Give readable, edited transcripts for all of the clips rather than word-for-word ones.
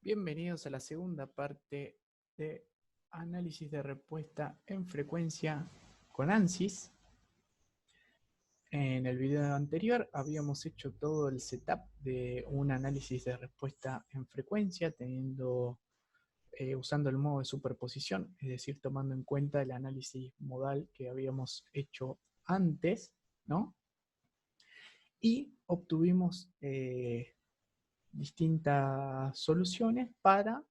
Bienvenidos a la segunda parte de análisis de respuesta en frecuencia con ANSYS. En el video anterior habíamos hecho todo el setup de un análisis de respuesta en frecuencia, usando el modo de superposición, es decir, tomando en cuenta el análisis modal que habíamos hecho antes, ¿no? Y obtuvimos distintas soluciones para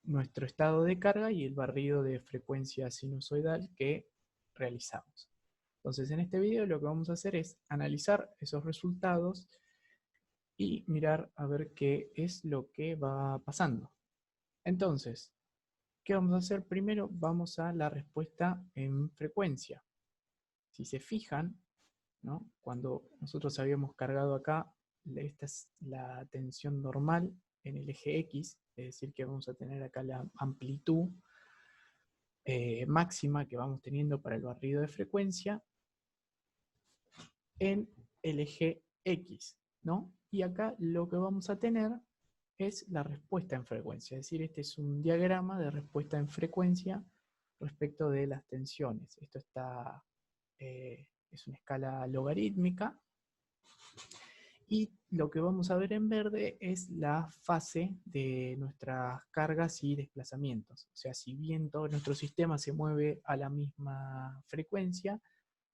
nuestro estado de carga y el barrido de frecuencia sinusoidal que realizamos. Entonces, en este video lo que vamos a hacer es analizar esos resultados y mirar a ver qué es lo que va pasando. Entonces, ¿qué vamos a hacer? Primero vamos a la respuesta en frecuencia. Si se fijan, ¿no? Cuando nosotros habíamos cargado acá, esta es la tensión normal en el eje X, es decir, que vamos a tener acá la amplitud máxima que vamos teniendo para el barrido de frecuencia en el eje X, ¿no? Y acá lo que vamos a tener es la respuesta en frecuencia, es decir, este es un diagrama de respuesta en frecuencia respecto de las tensiones. Esto es una escala logarítmica. Y lo que vamos a ver en verde es la fase de nuestras cargas y desplazamientos. O sea, si bien todo nuestro sistema se mueve a la misma frecuencia,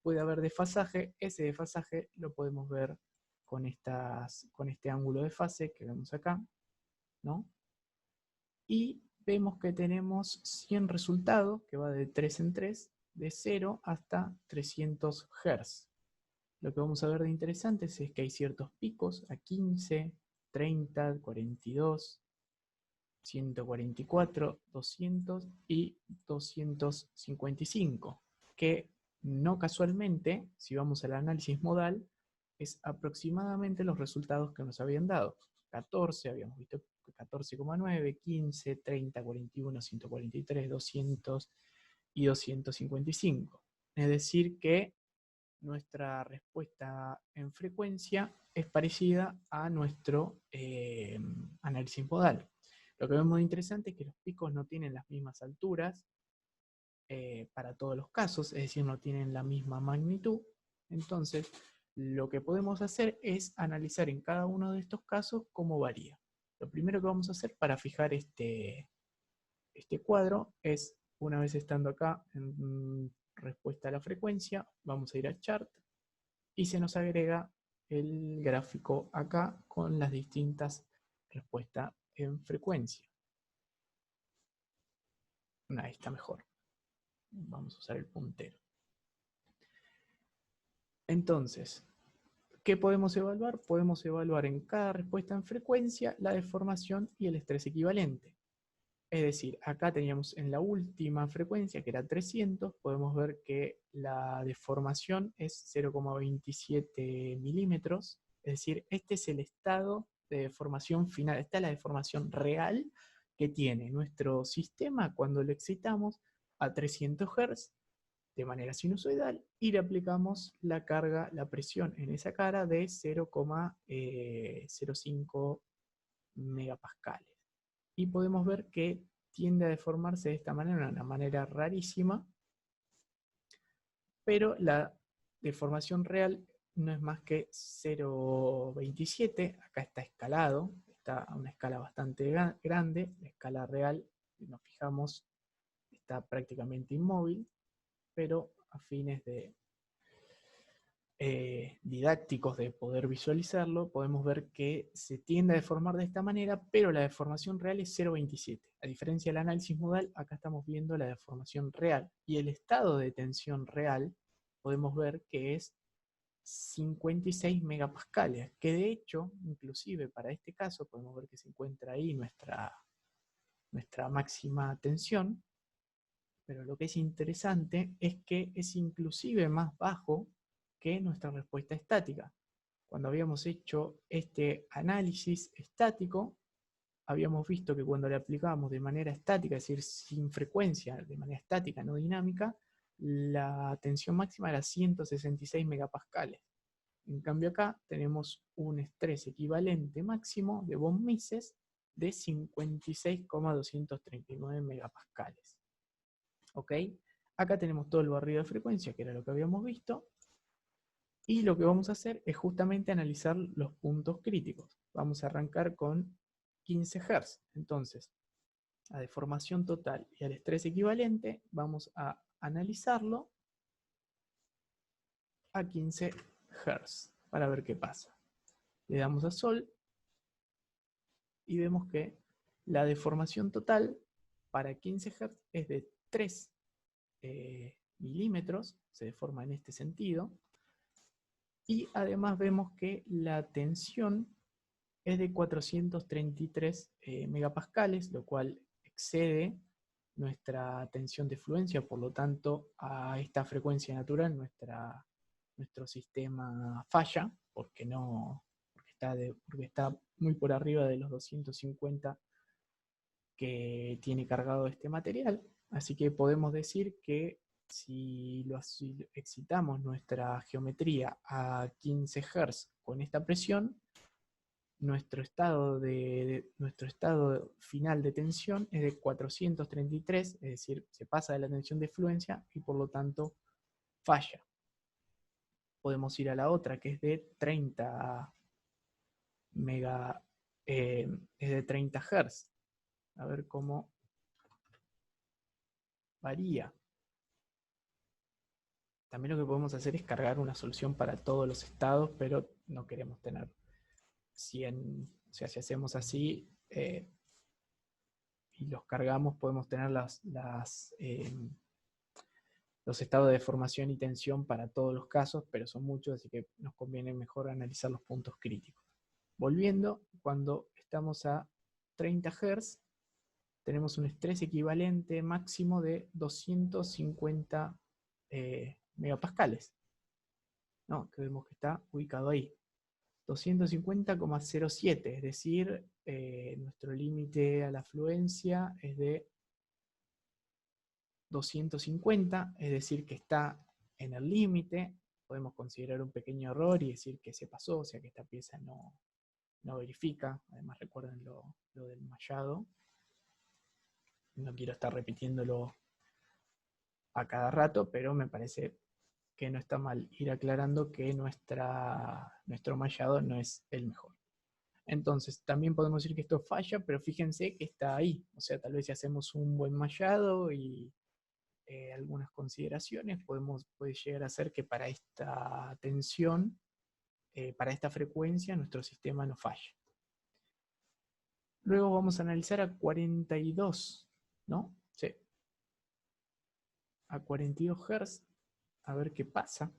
puede haber desfasaje. Ese desfasaje lo podemos ver con este ángulo de fase que vemos acá, ¿no? Y vemos que tenemos 100 resultados, que va de 3 en 3, de 0 hasta 300 Hz. Lo que vamos a ver de interesantes es que hay ciertos picos a 15, 30, 42, 144, 200 y 255, que no casualmente, si vamos al análisis modal, es aproximadamente los resultados que nos habían dado. 14, habíamos visto 14,9, 15, 30, 41, 143, 200 y 255. Es decir que nuestra respuesta en frecuencia es parecida a nuestro análisis modal. Lo que vemos interesante es que los picos no tienen las mismas alturas para todos los casos, es decir, no tienen la misma magnitud. Entonces, lo que podemos hacer es analizar en cada uno de estos casos cómo varía. Lo primero que vamos a hacer para fijar este cuadro es, una vez estando acá en respuesta a la frecuencia, vamos a ir a chart y se nos agrega el gráfico acá con las distintas respuestas en frecuencia. Ahí está mejor. Vamos a usar el puntero. Entonces, ¿qué podemos evaluar? Podemos evaluar en cada respuesta en frecuencia la deformación y el estrés equivalente. Es decir, acá teníamos en la última frecuencia, que era 300, podemos ver que la deformación es 0,27 milímetros. Es decir, este es el estado de deformación final. Esta es la deformación real que tiene nuestro sistema cuando lo excitamos a 300 Hz de manera sinusoidal y le aplicamos la carga, la presión en esa cara de 0,05 megapascales. Y podemos ver que tiende a deformarse de esta manera, una manera rarísima, pero la deformación real no es más que 0,27, acá está escalado, está a una escala bastante grande, la escala real, si nos fijamos, está prácticamente inmóvil, pero a fines didácticos de poder visualizarlo, podemos ver que se tiende a deformar de esta manera, pero la deformación real es 0,27. A diferencia del análisis modal, acá estamos viendo la deformación real. Y el estado de tensión real, podemos ver que es 56 megapascales, que de hecho, inclusive para este caso, podemos ver que se encuentra ahí nuestra máxima tensión, pero lo que es interesante es que es inclusive más bajo que nuestra respuesta estática. Cuando habíamos hecho este análisis estático, habíamos visto que cuando le aplicábamos de manera estática, es decir, sin frecuencia, de manera estática, no dinámica, la tensión máxima era 166 megapascales. En cambio acá tenemos un estrés equivalente máximo de von Mises de 56,239 megapascales. ¿Ok? Acá tenemos todo el barrido de frecuencia, que era lo que habíamos visto, y lo que vamos a hacer es justamente analizar los puntos críticos. Vamos a arrancar con 15 Hz. Entonces, a deformación total y al estrés equivalente, vamos a analizarlo a 15 Hz para ver qué pasa. Le damos a Sol y vemos que la deformación total para 15 Hz es de 3 milímetros, se deforma en este sentido, y además vemos que la tensión es de 433 megapascales, lo cual excede nuestra tensión de fluencia, por lo tanto a esta frecuencia natural nuestro sistema falla, porque está muy por arriba de los 250 que tiene cargado este material. Así que podemos decir que si excitamos nuestra geometría a 15 Hz con esta presión, nuestro estado final de tensión es de 433, es decir, se pasa de la tensión de fluencia y por lo tanto falla. Podemos ir a la otra, que es de 30 Hz. A ver cómo varía. También lo que podemos hacer es cargar una solución para todos los estados, pero no queremos tener 100. O sea, si hacemos así y los cargamos, podemos tener los estados de deformación y tensión para todos los casos, pero son muchos, así que nos conviene mejor analizar los puntos críticos. Volviendo, cuando estamos a 30 Hz, tenemos un estrés equivalente máximo de 250 megapascales, ¿no? Que vemos que está ubicado ahí. 250,07, es decir, nuestro límite a la fluencia es de 250, es decir, que está en el límite. Podemos considerar un pequeño error y decir que se pasó, o sea que esta pieza no verifica. Además recuerden lo del mallado. No quiero estar repitiéndolo a cada rato, pero me parece que no está mal ir aclarando que nuestro mallado no es el mejor. Entonces, también podemos decir que esto falla, pero fíjense que está ahí. O sea, tal vez si hacemos un buen mallado y algunas consideraciones, puede llegar a ser que para esta tensión, para esta frecuencia, nuestro sistema no falle. Luego vamos a analizar a 42, ¿no? Sí. A 42 Hz, a ver qué pasa.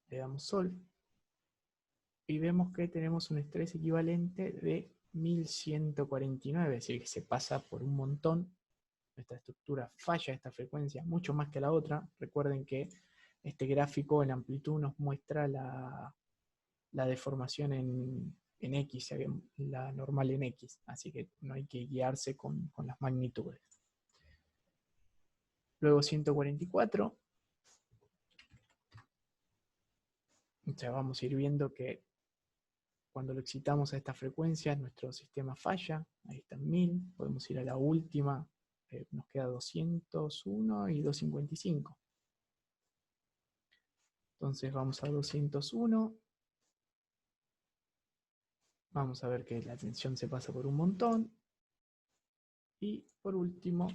Le damos Sol y vemos que tenemos un estrés equivalente de 1149, es decir, que se pasa por un montón. Esta estructura falla esta frecuencia mucho más que la otra. Recuerden que este gráfico en amplitud nos muestra la deformación en X, la normal en X, así que no hay que guiarse con las magnitudes. Luego 144. O sea, vamos a ir viendo que cuando lo excitamos a esta frecuencia, nuestro sistema falla. Ahí está en 1000. Podemos ir a la última. Nos queda 201 y 255. Entonces vamos a 201. Vamos a ver que la tensión se pasa por un montón. Y por último,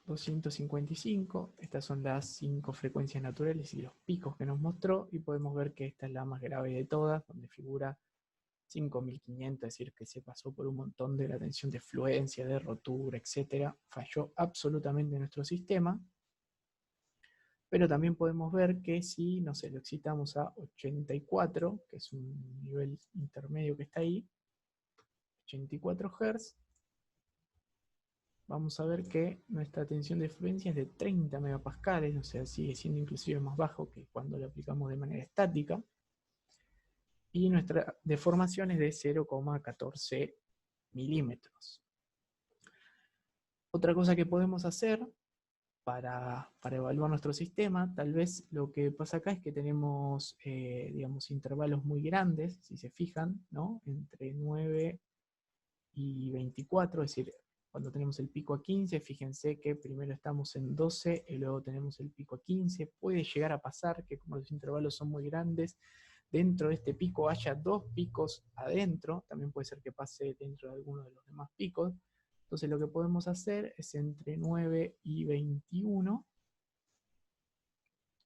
255. Estas son las 5 frecuencias naturales y los picos que nos mostró. Y podemos ver que esta es la más grave de todas, donde figura 5500, es decir, que se pasó por un montón de la tensión de fluencia, de rotura, etc. Falló absolutamente nuestro sistema. Pero también podemos ver que si, no sé, lo excitamos a 84, que es un nivel intermedio que está ahí, 84 Hz, vamos a ver que nuestra tensión de fluencia es de 30 megapascales, o sea, sigue siendo inclusive más bajo que cuando lo aplicamos de manera estática. Y nuestra deformación es de 0,14 milímetros. Otra cosa que podemos hacer para evaluar nuestro sistema. Tal vez lo que pasa acá es que tenemos, digamos, intervalos muy grandes, si se fijan, ¿no? Entre 9 y 24, es decir, cuando tenemos el pico a 15, fíjense que primero estamos en 12 y luego tenemos el pico a 15. Puede llegar a pasar que como los intervalos son muy grandes, dentro de este pico haya dos picos adentro, también puede ser que pase dentro de alguno de los demás picos. Entonces lo que podemos hacer es entre 9 y 21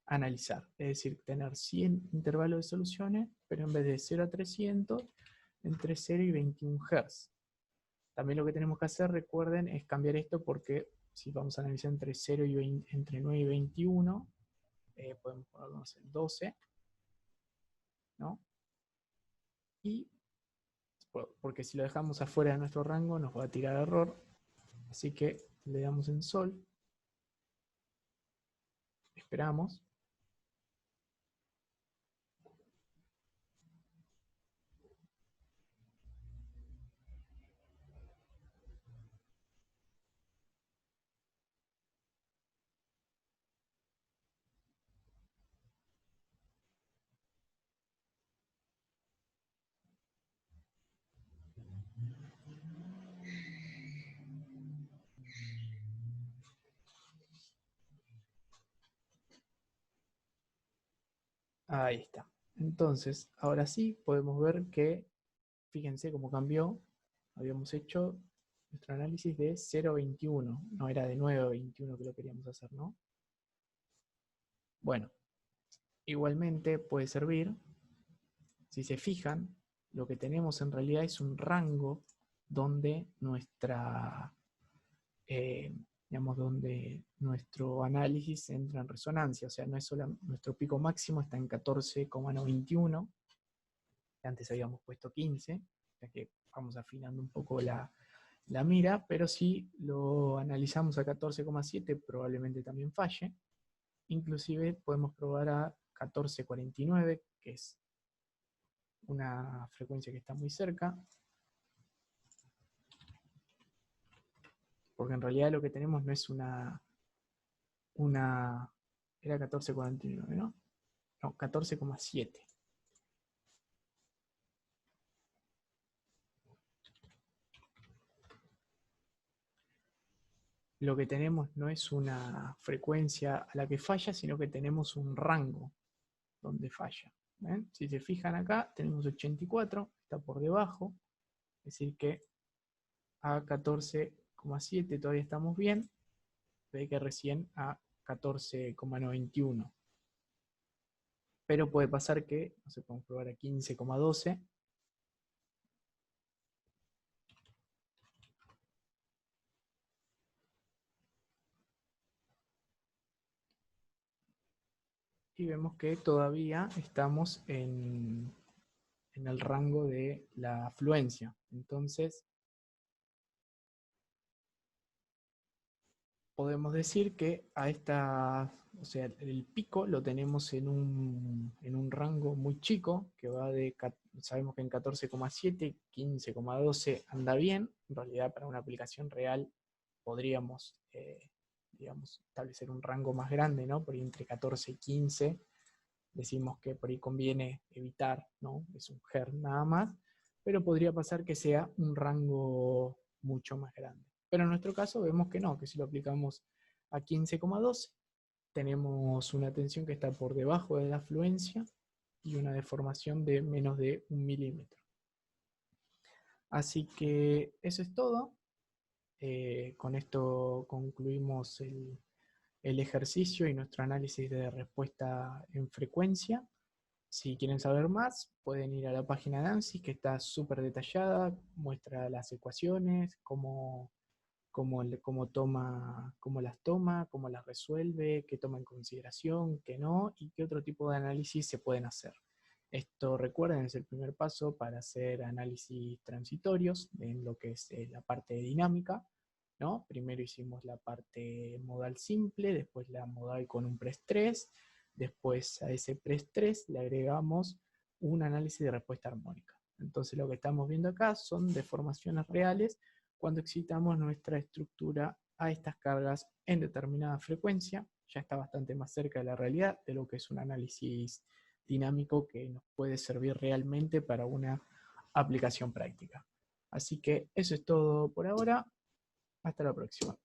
analizar, es decir, tener 100 intervalos de soluciones, pero en vez de 0 a 300, entre 0 y 21 Hz. También lo que tenemos que hacer, recuerden, es cambiar esto porque si vamos a analizar entre 0 y 20, entre 9 y 21, podemos ponernos en 12, ¿no? Y porque si lo dejamos afuera de nuestro rango nos va a tirar error, así que le damos en sol, esperamos. Ahí está. Entonces, ahora sí podemos ver que, fíjense cómo cambió. Habíamos hecho nuestro análisis de 0 a 21, no era de 9 a 21 que lo queríamos hacer, ¿no? Bueno, igualmente puede servir, si se fijan, lo que tenemos en realidad es un rango donde digamos, donde nuestro análisis entra en resonancia, o sea, no es solo nuestro pico máximo está en 14,91, antes habíamos puesto 15, ya que vamos afinando un poco la mira, pero si lo analizamos a 14,7 probablemente también falle. Inclusive podemos probar a 14,49, que es una frecuencia que está muy cerca, porque en realidad lo que tenemos no es era 14,49, ¿no? No, 14,7. Lo que tenemos no es una frecuencia a la que falla, sino que tenemos un rango donde falla. ¿Ven? Si se fijan acá, tenemos 84, está por debajo, es decir que a 14,7 todavía estamos bien, ve que recién a 14,91. Pero puede pasar que, no sé, podemos probar a 15,12. Y vemos que todavía estamos en el rango de la afluencia. Entonces, podemos decir que a esta, o sea, el pico lo tenemos en un rango muy chico, que va de, sabemos que en 14,7, 15,12 anda bien. En realidad, para una aplicación real podríamos, digamos, establecer un rango más grande, ¿no? Por ahí entre 14 y 15 decimos que por ahí conviene evitar, ¿no? Es un Hz nada más, pero podría pasar que sea un rango mucho más grande. Pero en nuestro caso vemos que no, que si lo aplicamos a 15,12, tenemos una tensión que está por debajo de la afluencia y una deformación de menos de 1 milímetro. Así que eso es todo. Con esto concluimos el ejercicio y nuestro análisis de respuesta en frecuencia. Si quieren saber más, pueden ir a la página de ANSYS, que está súper detallada, muestra las ecuaciones, cómo las toma, cómo las resuelve, qué toma en consideración, qué no, y qué otro tipo de análisis se pueden hacer. Esto, recuerden, es el primer paso para hacer análisis transitorios en lo que es la parte de dinámica, ¿no? Primero hicimos la parte modal simple, después la modal con un preestrés, después a ese preestrés le agregamos un análisis de respuesta armónica. Entonces lo que estamos viendo acá son deformaciones reales cuando excitamos nuestra estructura a estas cargas en determinada frecuencia. Ya está bastante más cerca de la realidad de lo que es un análisis dinámico que nos puede servir realmente para una aplicación práctica. Así que eso es todo por ahora. Hasta la próxima.